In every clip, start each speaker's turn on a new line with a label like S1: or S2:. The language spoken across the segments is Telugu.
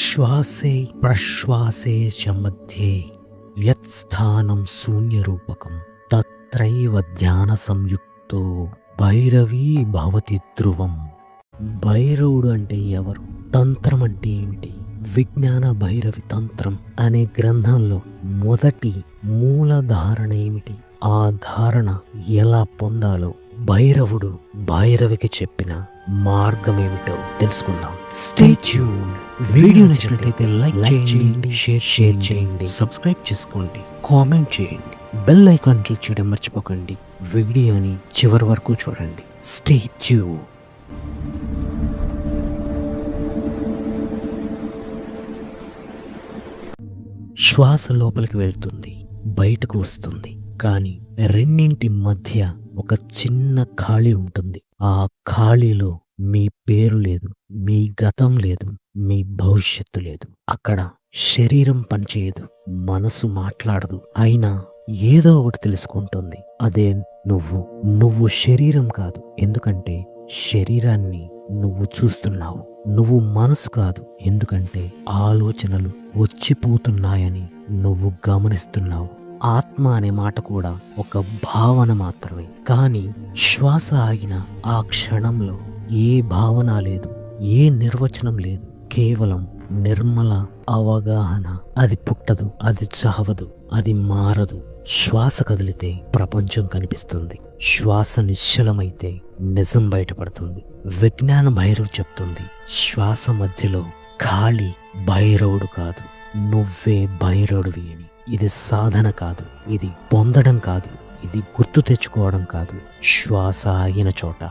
S1: శ్వాసే ప్రశ్వాసే చ మధ్యే యత్ స్థానం శూన్యరూపకం తత్రైవ ధ్యాన సంయుక్తో భైరవీ భవతి ధ్రువం. భైరవుడు అంటే ఎవరు? తంత్రం అంటే ఏమిటి? విజ్ఞాన భైరవి తంత్రం అనే గ్రంథంలో మొదటి మూల ధారణ ఏమిటి? ఆ ధారణ ఎలా పొందాలో భైరవుడు భైరవికి చెప్పిన మార్గం ఏమిటో తెలుసుకుందాం. Stay tune. వీడియో నచ్చినట్లయితే లైక్ చేయండి, షేర్ చేయండి, సబ్స్క్రైబ్ చేసుకోండి, కామెంట్ చేయండి, బెల్ ఐకాన్ క్లిక్ చేయడం మర్చిపోకండి. వీడియోని చివరి వరకు చూడండి. Stay tune. శ్వాస లోపలికి వెళ్తుంది, బయటకు వస్తుంది. కానీ రెండింటి మధ్య ఒక చిన్న ఖాళీ ఉంటుంది. ఆ ఖాళీలో మీ పేరు లేదు, మీ గతం లేదు, మీ భవిష్యత్తు లేదు. అక్కడ శరీరం పనిచేయదు, మనసు మాట్లాడదు. అయినా ఏదో ఒకటి తెలుసుకుంటుంది. అదే నువ్వు శరీరం కాదు. ఎందుకంటే శరీరాన్ని నువ్వు చూస్తున్నావు. నువ్వు మనసు కాదు. ఎందుకంటే ఆలోచనలు వచ్చిపోతున్నాయని నువ్వు గమనిస్తున్నావు. ఆత్మ అనే మాట కూడా ఒక భావన మాత్రమే. కానీ శ్వాస ఆగిన ఆ క్షణంలో ఏ భావన లేదు, ఏ నిర్వచనం లేదు. కేవలం నిర్మల అవగాహన. అది పుట్టదు, అది చావదు, అది మారదు. శ్వాస కదిలితే ప్రపంచం కనిపిస్తుంది. శ్వాస నిశ్చలమైతే నిజం బయటపడుతుంది. విజ్ఞాన భైరవుడు చెప్తుంది, శ్వాస మధ్యలో ఖాళీ భైరవుడు కాదు, నువ్వే భైరవుడివి అని. ఇది సాధన కాదు, ఇది పొందడం కాదు, ఇది గుర్తు తెచ్చుకోవడం కాదు. శ్వాస ఆగిన చోట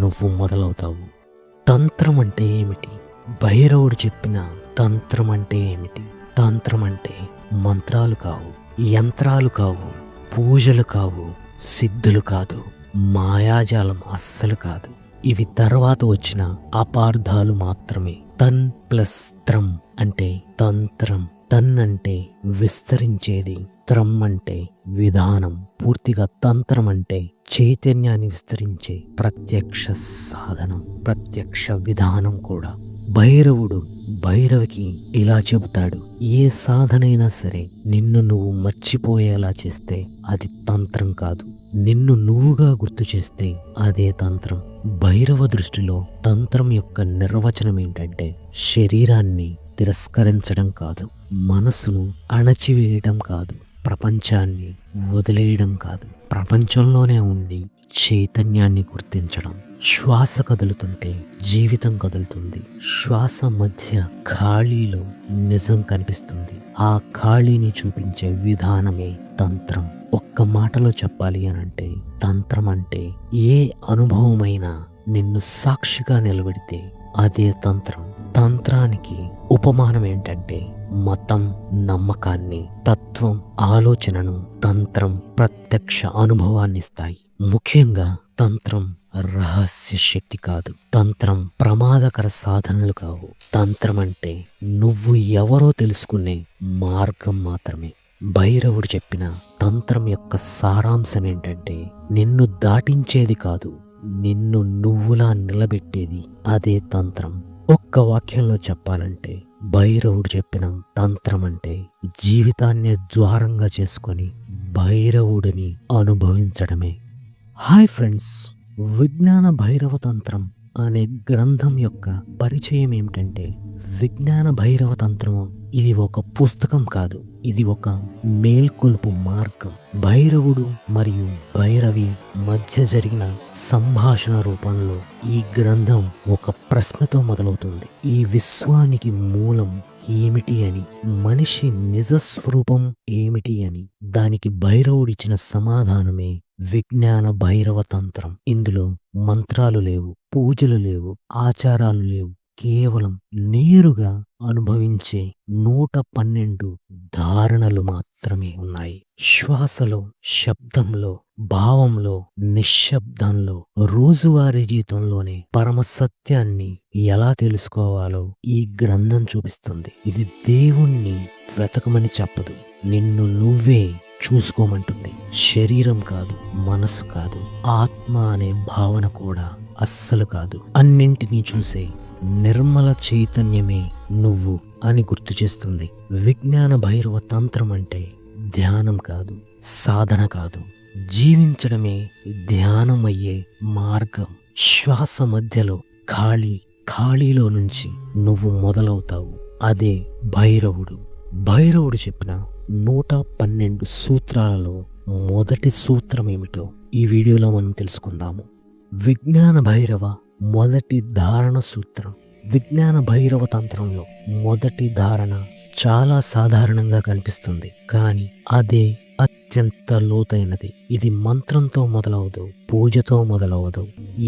S1: నువ్వు మొదలవుతావు. తంత్రం అంటే ఏమిటి? భైరవుడు చెప్పిన తంత్రం అంటే ఏమిటి? తంత్రం అంటే మంత్రాలు కావు, యంత్రాలు కావు, పూజలు కావు, సిద్ధులు కాదు, మాయాజాలం అస్సలు కాదు. ఇవి తర్వాత వచ్చిన అపార్థాలు మాత్రమే. తన్ ప్లస్ త్రం అంటే తంత్రం. తన్ అంటే విస్తరించేది, త్రం అంటే విధానం. పూర్తిగా తంత్రం అంటే చైతన్యాన్ని విస్తరించే ప్రత్యక్ష సాధనం, ప్రత్యక్ష విధానం కూడా. భైరవుడు భైరవికి ఇలా చెబుతాడు, ఏ సాధనైనా సరే నిన్ను నువ్వు మర్చిపోయేలా చేస్తే అది తంత్రం కాదు. నిన్ను నువ్వుగా గుర్తు చేస్తే అదే తంత్రం. భైరవ దృష్టిలో తంత్రం యొక్క నిర్వచనం ఏంటంటే శరీరాన్ని తిరస్కరించడం కాదు, మనసును అణచివేయడం కాదు, ప్రపంచాన్ని వదిలేయడం కాదు, ప్రపంచంలోనే ఉండి చైతన్యాన్ని గుర్తించడం. శ్వాస కదులుతుంటే జీవితం కదులుతుంది. శ్వాస మధ్య ఖాళీలో నిజం కనిపిస్తుంది. ఆ ఖాళీని చూపించే విధానమే తంత్రం. ఒక్క మాటలో చెప్పాలి అనంటే తంత్రం అంటే ఏ అనుభవమైనా నిన్ను సాక్షిగా నిలబెడితే అదే తంత్రం. తంత్రానికి ఉపమానం ఏంటంటే మతం నమ్మకాన్ని, తత్వం ఆలోచనను, తంత్రం ప్రత్యక్ష అనుభవాన్ని ఇస్తాయి. ముఖ్యంగా తంత్రం రహస్య శక్తి కాదు, తంత్రం ప్రమాదకర సాధనలు కావు. తంత్రం అంటే నువ్వు ఎవరో తెలుసుకునే మార్గం మాత్రమే. భైరవుడు చెప్పిన తంత్రం యొక్క సారాంశం ఏంటంటే నిన్ను దాటించేది కాదు, నిన్ను నువ్వులా నిలబెట్టేది. అదే తంత్రం. ఒక్క వాక్యంలో చెప్పాలంటే భైరవుడు చెప్పిన తంత్రం అంటే జీవితాన్ని ద్వారంగా చేసుకొని భైరవుడిని అనుభవించడమే. హాయ్ ఫ్రెండ్స్, విజ్ఞాన భైరవ తంత్రం అనే గ్రంథం యొక్క పరిచయం ఏమిటంటే విజ్ఞాన భైరవ తంత్రము ఇది ఒక పుస్తకం కాదు, ఇది ఒక మేల్కొల్పు మార్గం. భైరవుడు మరియు భైరవి మధ్య జరిగిన సంభాషణ రూపంలో ఈ గ్రంథం ఒక ప్రశ్నతో మొదలవుతుంది. ఈ విశ్వానికి మూలం ఏమిటి అని, మనిషి నిజస్వరూపం ఏమిటి అని. దానికి భైరవుడిచ్చిన సమాధానమే విజ్ఞాన భైరవ తంత్రం. ఇందులో మంత్రాలు లేవు, పూజలు లేవు, ఆచారాలు లేవు. కేవలం నేరుగా అనుభవించే 112 ధారణలు మాత్రమే ఉన్నాయి. శ్వాసలో, శబ్దంలో, భావంలో, నిశ్శబ్దంలో, రోజువారీ జీవితంలోనే పరమ సత్యాన్ని ఎలా తెలుసుకోవాలో ఈ గ్రంథం చూపిస్తుంది. ఇది దేవుణ్ణి వెతకమని చెప్పదు, నిన్ను నువ్వే చూసుకోమంటుంది. శరీరం కాదు, మనసు కాదు, ఆత్మ అనే భావన కూడా అస్సలు కాదు. అన్నింటినీ చూసే నిర్మల చైతన్యమే నువ్వు అని గుర్తు చేస్తుంది. విజ్ఞాన భైరవ తంత్రం అంటే ధ్యానం కాదు, సాధన కాదు, జీవించడమే ధ్యానం అయ్యే మార్గం. శ్వాస మధ్యలో ఖాళీలో నుంచి నువ్వు మొదలవుతావు. అదే భైరవుడు. భైరవుడు చెప్పిన 112 సూత్రాలలో మొదటి సూత్రం ఏమిటో ఈ వీడియోలో మనం తెలుసుకుందాము. విజ్ఞాన భైరవ మొదటి ధారణ సూత్రం. విజ్ఞాన భైరవ తంత్రంలో మొదటి ధారణ చాలా సాధారణంగా కనిపిస్తుంది, కానీ అదే అత్యంత లోతైనది. ఇది మంత్రంతో మొదలవదు, పూజతో మొదలవదు,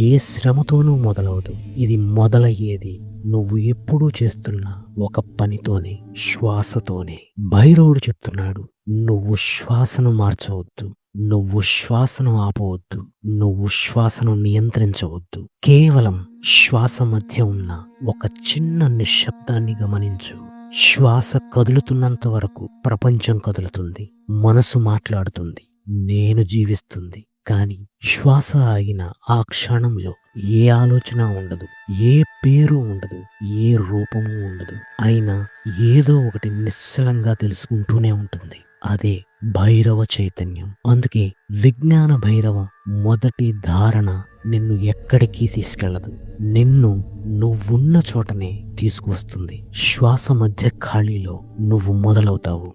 S1: ఏ శ్రమతోనూ మొదలవదు. ఇది మొదలయ్యేది నువ్వు ఎప్పుడూ చేస్తున్న ఒక పనితోనే, శ్వాసతోనే. భైరవుడు చెప్తున్నాడు, నువ్వు శ్వాసను మార్చవద్దు, నువ్వు శ్వాసను ఆపవద్దు, నువ్వు శ్వాసను నియంత్రించవద్దు. కేవలం శ్వాస మధ్య ఉన్న ఒక చిన్న నిశ్శబ్దాన్ని గమనించు. శ్వాస కదులుతున్నంత వరకు ప్రపంచం కదులుతుంది, మనసు మాట్లాడుతుంది, నేను జీవిస్తుంది. కానీ శ్వాస ఆగిన ఆ క్షణంలో ఏ ఆలోచన ఉండదు, ఏ పేరు ఉండదు, ఏ రూపము ఉండదు. అయినా ఏదో ఒకటి నిశ్చలంగా తెలుసుకుంటూనే ఉంటుంది. అదే భైరవ చైతన్యం. అందుకే విజ్ఞాన భైరవ మొదటి ధారణ నిన్ను ఎక్కడికి తీసుకెళ్లదు, నిన్ను నువ్వున్న చోటనే తీసుకువస్తుంది. శ్వాస మధ్య ఖాళీలో నువ్వు మొదలవుతావు.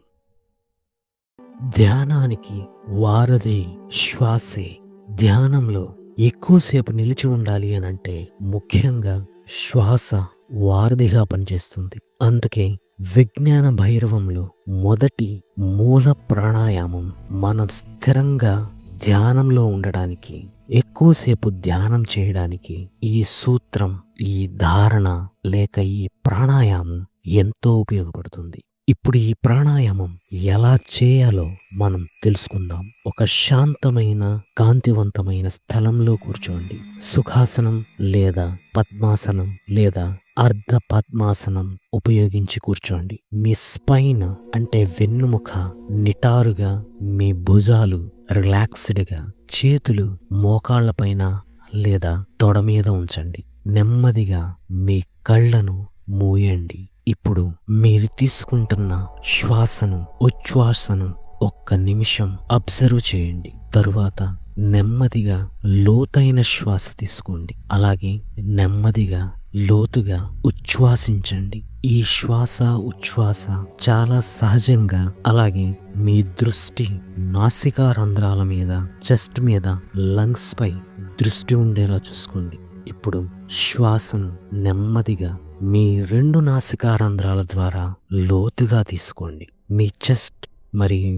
S1: ధ్యానానికి వారధి శ్వాసే. ధ్యానంలో ఎక్కువసేపు నిలిచి ఉండాలి అనంటే ముఖ్యంగా శ్వాస వారధిగా పనిచేస్తుంది. అందుకే విజ్ఞాన భైరవంలో మొదటి మూల ప్రాణాయామం మనం స్థిరంగా ధ్యానంలో ఉండడానికి, ఎక్కువసేపు ధ్యానం చేయడానికి ఈ సూత్రం, ఈ ధారణ లేక ఈ ప్రాణాయామం ఎంతో ఉపయోగపడుతుంది. ఇప్పుడు ఈ ప్రాణాయామం ఎలా చేయాలో మనం తెలుసుకుందాం. ఒక శాంతమైన, కాంతివంతమైన స్థలంలో కూర్చోండి. సుఖాసనం లేదా పద్మాసనం లేదా అర్ధ పద్మాసనం ఉపయోగించి కూర్చోండి. మీ స్పైన్ అంటే వెన్నుముక నిటారుగా, మీ భుజాలు రిలాక్స్డ్గా, చేతులు మోకాళ్లపైన లేదా తొడ మీద ఉంచండి. నెమ్మదిగా మీ కళ్ళను మూయండి. ఇప్పుడు మీరు తీసుకుంటున్న శ్వాసను, ఉచ్ఛ్వాసను ఒక్క నిమిషం అబ్జర్వ్ చేయండి. తరువాత నెమ్మదిగా లోతైన శ్వాస తీసుకోండి. అలాగే నెమ్మదిగా లోతుగా ఉచ్ఛ్వాసించండి. ఈ శ్వాస, ఉచ్ఛ్వాస చాలా సహజంగా. అలాగే మీ దృష్టి నాసికా రంధ్రాల మీద, చెస్ట్ మీద, లంగ్స్ పై దృష్టి ఉండేలా చూసుకోండి. ఇప్పుడు శ్వాసను నెమ్మదిగా మీ 2 నాసికా రంధ్రాల ద్వారా లోతుగా తీసుకోండి. మీ చెస్ట్ మరియు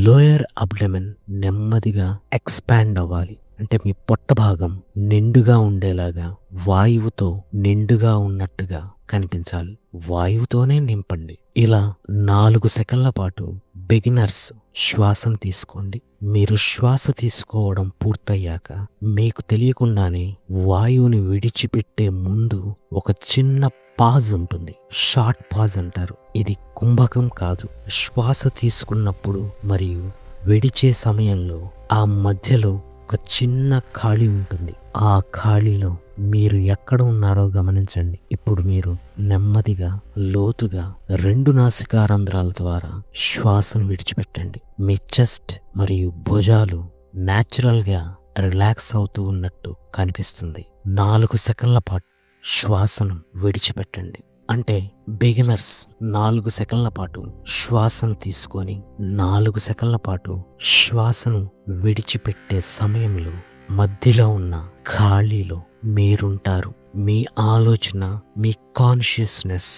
S1: లోయర్ అబ్డమెన్ నెమ్మదిగా ఎక్స్పాండ్ అవ్వాలి. అంటే మీ పొట్ట భాగం నిండుగా ఉండేలాగా, వాయువుతో నిండుగా ఉన్నట్టుగా కనిపించాలి. వాయువుతోనే నింపండి. ఇలా 4 సెకన్ల పాటు బిగినర్స్ శ్వాసను తీసుకోండి. మీరు శ్వాస తీసుకోవడం పూర్తయ్యాక మీకు తెలియకుండానే వాయువుని విడిచిపెట్టే ముందు ఒక చిన్న పాజ్ ఉంటుంది. షార్ట్ పాజ్ అంటారు. ఇది కుంభకం కాదు. శ్వాస తీసుకున్నప్పుడు మరియు విడిచే సమయంలో ఆ మధ్యలో ఒక చిన్న ఖాళీ ఉంటుంది. ఆ ఖాళీలో మీరు ఎక్కడ ఉన్నారో గమనించండి. ఇప్పుడు మీరు నెమ్మదిగా లోతుగా 2 నాసికా రంధ్రాల ద్వారా శ్వాసను విడిచిపెట్టండి. మీ చెస్ట్ మరియు భుజాలు న్యాచురల్గా రిలాక్స్ అవుతూ ఉన్నట్టు కనిపిస్తుంది. 4 సెకన్ల పాటు శ్వాసను విడిచిపెట్టండి. అంటే బిగినర్స్ 4 సెకన్ల పాటు శ్వాసను తీసుకొని 4 సెకన్ల పాటు శ్వాసను విడిచిపెట్టే సమయంలో మధ్యలో ఉన్న ఖాళీలో మీరుంటారు. మీ ఆలోచన, మీ కాన్షియస్నెస్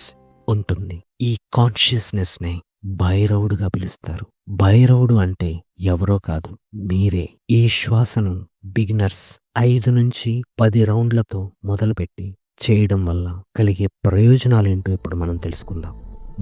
S1: ఉంటుంది. ఈ కాన్షియస్నెస్నే భైరవుడుగా పిలుస్తారు. భైరవుడు అంటే ఎవరో కాదు, మీరే. ఈ శ్వాసను బిగినర్స్ 5 నుంచి 10 రౌండ్లతో మొదలుపెట్టి చేయడం వల్ల కలిగే ప్రయోజనాలేంటో ఇప్పుడు మనం తెలుసుకుందాం.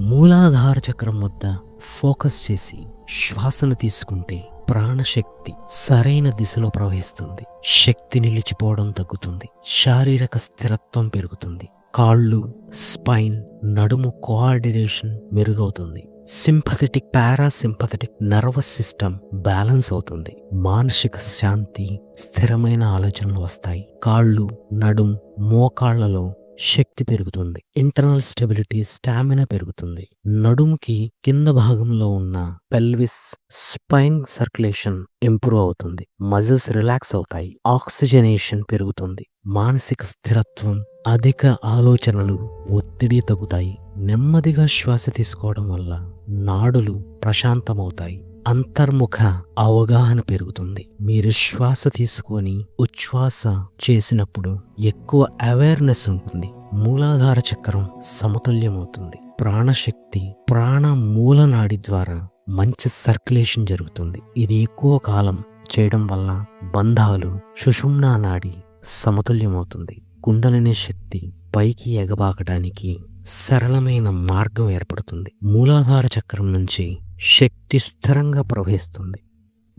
S1: మూలాధార చక్రం వద్ద ఫోకస్ చేసి శ్వాసను తీసుకుంటే ప్రాణశక్తి సరైన దిశలో ప్రవహిస్తుంది. శక్తి నిలిచిపోవడం తగ్గుతుంది. శారీరక స్థిరత్వం పెరుగుతుంది. కాళ్ళు, స్పైన్, నడుము కోఆర్డినేషన్ మెరుగవుతుంది. Sympathetic, parasympathetic nervous system balance అవుతుంది. మానసిక శాంతి, స్థిరమైన ఆలోచనలు వస్తాయి. కాళ్ళు, నడుం, మోకాళ్లలో శక్తి పెరుగుతుంది. ఇంటర్నల్ స్టెబిలిటీ, స్టామినా పెరుగుతుంది. నడుముకి కింద భాగంలో ఉన్న పెల్విస్, స్పైన్ సర్క్యులేషన్ ఇంప్రూవ్ అవుతుంది. మజిల్స్ రిలాక్స్ అవుతాయి. ఆక్సిజనేషన్ పెరుగుతుంది. మానసిక స్థిరత్వం, అధిక ఆలోచనలు, ఒత్తిడి తగ్గుతాయి. నెమ్మదిగా శ్వాస తీసుకోవడం వల్ల నాడులు ప్రశాంతమవుతాయి. అంతర్ముఖ అవగాహన పెరుగుతుంది. మీరు శ్వాస తీసుకొని ఉచ్ఛ్వాస చేసినప్పుడు ఎక్కువ అవేర్నెస్ ఉంటుంది. మూలాధార చక్రం సమతుల్యమవుతుంది. ప్రాణశక్తి, ప్రాణ మూలనాడి ద్వారా మంచి సర్క్యులేషన్ జరుగుతుంది. ఇది ఎక్కువ కాలం చేయడం వల్ల బంధాలు, సుషుమ్నా నాడి సమతుల్యమవుతుంది. కుండలిని శక్తి పైకి ఎగబాకడానికి సరళమైన మార్గం ఏర్పడుతుంది. మూలాధార చక్రం నుంచి శక్తి స్థిరంగా ప్రవహిస్తుంది.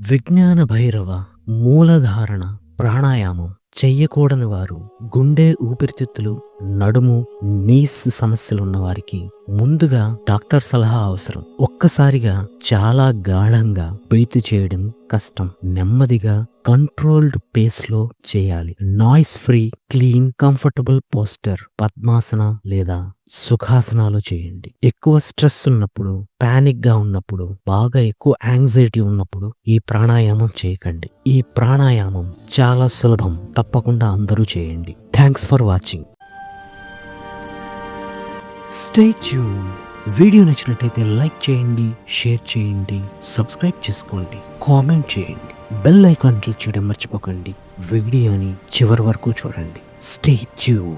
S1: విజ్ఞాన భైరవ మూలధారణ ప్రాణాయామం చెయ్యకూడని వారు, గుండె, ఊపిరితిత్తులు, నడుము, నీస్ సమస్యలు ఉన్న వారికి ముందుగా డాక్టర్ సలహా అవసరం. ఒక్కసారిగా చాలా గాఢంగా బ్రీత్ చేయడం కష్టం. నెమ్మదిగా కంట్రోల్డ్ పేస్ లో చేయాలి. Noise free, clean, comfortable poster, padmasana లేదా సుఖాసనాలు చేయండి. ఎక్కువ స్ట్రెస్ ఉన్నప్పుడు, పానిక్ గా ఉన్నప్పుడు, బాగా ఎక్కువ యాంగ్జైటీ ఉన్నప్పుడు ఈ ప్రాణాయామం చేయకండి. ఈ ప్రాణాయామం చాలా సులభం. తప్పకుండా అందరూ చేయండి. Thanks for watching. Stay tune. Video నచ్చినట్టయితే లైక్ చేయండి, షేర్ చేయండి, సబ్స్క్రైబ్ చేసుకోండి, కామెంట్ చేయండి, బెల్ ఐకాన్ క్లిక్ చేయడం మర్చిపోకండి. వీడియోని చివరి వరకు చూడండి. Stay tune.